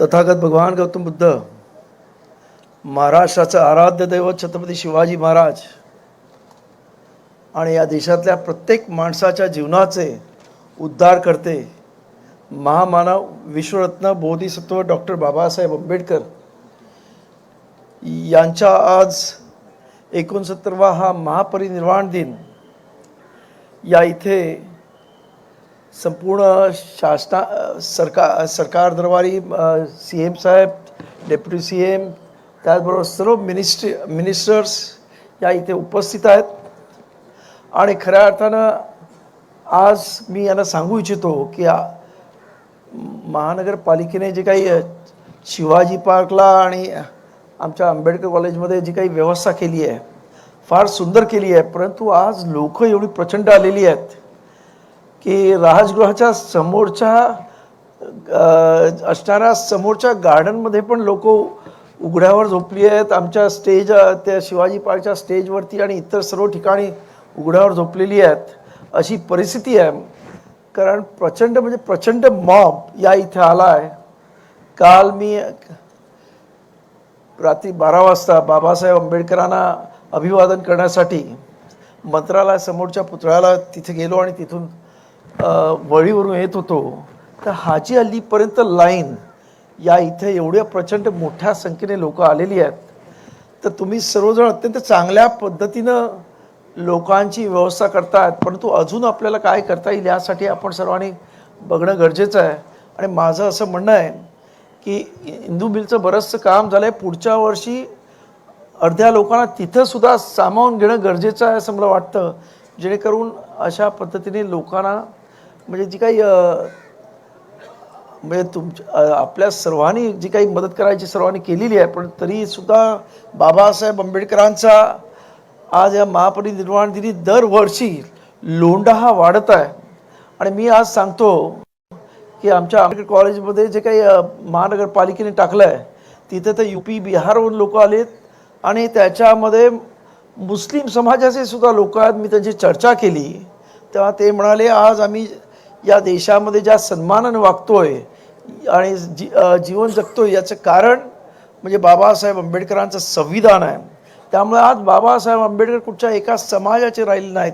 तथागत भगवान गौतम बुद्ध, महाराष्ट्राचं आराध्य दैवत छत्रपती शिवाजी महाराज आणि या देशातल्या प्रत्येक माणसाच्या जीवनाचे उद्धार करते महामानव विश्वरत्न बोधिसत्व डॉक्टर बाबासाहेब आंबेडकर यांचा आज 69वा हा महापरिनिर्वाण दिन या इथे संपूर्ण सरकार दरबारी CM साहेब, डेप्युटी CM, त्याचबरोबर सर्व मिनिस्टर्स या इथे उपस्थित आहेत. आणि खऱ्या अर्थानं आज मी यांना सांगू इच्छितो की महानगरपालिकेने जे काही शिवाजी पार्कला आणि आमच्या आंबेडकर कॉलेजमध्ये जी काही व्यवस्था केली आहे फार सुंदर केली आहे. परंतु आज लोक एवढी प्रचंड आलेली आहेत की राजगृहाच्या समोरच्या असणाऱ्या समोरच्या गार्डनमध्ये पण लोक उघड्यावर झोपली आहेत. आमच्या स्टेज त्या शिवाजी पार्कच्या स्टेजवरती आणि इतर सर्व ठिकाणी उघड्यावर झोपलेली आहेत अशी परिस्थिती आहे. कारण प्रचंड मॉब या इथे आला आहे. काल मी रात्री 12 वाजता बाबासाहेब आंबेडकरांना अभिवादन करण्यासाठी मंत्रालयासमोरच्या पुतळ्याला तिथे गेलो आणि तिथून वळीवरून येत होतो तर हाजी अलीपर्यंत लाईन या इथे एवढ्या प्रचंड मोठ्या संख्येने लोक आलेली आहेत. तर तुम्ही सर्वजण अत्यंत चांगल्या पद्धतीनं लोकांची व्यवस्था करतायत. परंतु अजून आपल्याला काय करता येईल यासाठी आपण सर्वांनी बघणं गरजेचं आहे. आणि माझं असं म्हणणं आहे की इंदू मिलचं बरंचसं काम झालं आहे. पुढच्या वर्षी अर्ध्या लोकांना तिथंसुद्धा सामावून घेणं गरजेचं आहे असं मला वाटतं, जेणेकरून अशा पद्धतीने लोकांना म्हणजे जी काही म्हणजे आपल्या सर्वांनी जी काही मदत करायची सर्वांनी केलेली आहे. पण तरीसुद्धा बाबासाहेब आंबेडकरांचा आज या महापरिनिर्वाण दिनी दरवर्षी लोंढा हा वाढत आहे. आणि मी आज सांगतो की आमच्या आंबेडकर कॉलेजमध्ये जे काही महानगरपालिकेने टाकलं आहे तिथे तर UP बिहारवरून लोक आलेत आणि त्याच्यामध्ये मुस्लिम समाजाचे सुद्धा लोक आहेत. मी त्यांची चर्चा केली तेव्हा ते म्हणाले आज आम्ही या देशामध्ये ज्या सन्मानाने वागतोय आणि जीवन जगतोय याचं कारण म्हणजे बाबासाहेब आंबेडकरांचं संविधान आहे. त्यामुळे आज बाबासाहेब आंबेडकर कुठच्या एका समाजाचे राहिले नाहीत,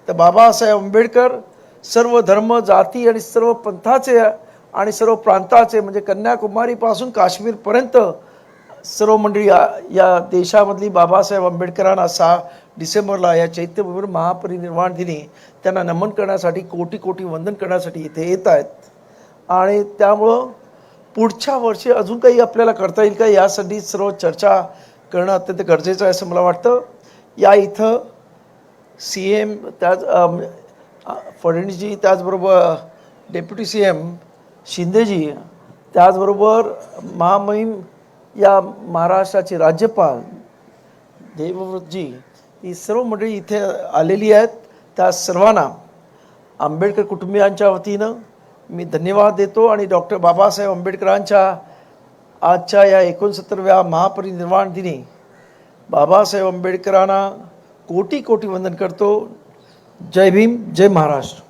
तर बाबासाहेब आंबेडकर सर्व धर्म जाती आणि सर्व पंथाचे आणि सर्व प्रांताचे म्हणजे कन्याकुमारीपासून काश्मीरपर्यंत सर्व मंडळी या देशामधली बाबासाहेब आंबेडकरांना 6 डिसेंबरला या चैत्यभूमीवर महापरिनिर्वाण दिनी त्यांना नमन करण्यासाठी कोटी वंदन करण्यासाठी इथे येत आहेत. आणि त्यामुळं पुढच्या वर्षी अजून काही आपल्याला करता येईल का यासाठी सर्व चर्चा करणं अत्यंत गरजेचं आहे असं मला वाटतं. या इथं CM त्याच फडणवीसजी, त्याचबरोबर डेप्युटी CM शिंदेजी, त्याचबरोबर महामहिम या महाराष्ट्राचे राज्यपाल देवव्रतजी ही सर्व मंडळी इथे आलेली आहेत. त्या सर्वांना आंबेडकर कुटुंबियांच्या वतीनं मी धन्यवाद देतो. आणि डॉक्टर बाबासाहेब आंबेडकरांच्या आजच्या या 69व्या महापरिनिर्वाण दिनी बाबासाहेब आंबेडकरांना कोटी वंदन करतो. जय भीम, जय महाराष्ट्र.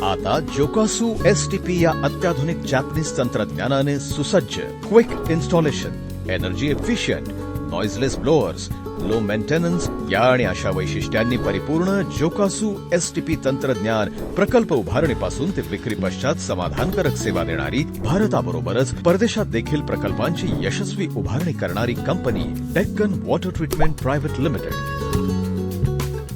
आता जोकासू STP या अत्याधुनिक जॅपनीज तंत्रज्ञानाने सुसज्ज, quick installation, energy efficient, noiseless blowers, low maintenance या आणि अशा वैशिष्ट्यांनी परिपूर्ण जोकासू STP तंत्रज्ञान प्रकल्प उभारणीपासून ते विक्री पश्चात समाधानकारक सेवा देणारी, भारताबरोबरच परदेशात देखील प्रकल्पांची यशस्वी उभारणी करणारी company Deccan water treatment private limited.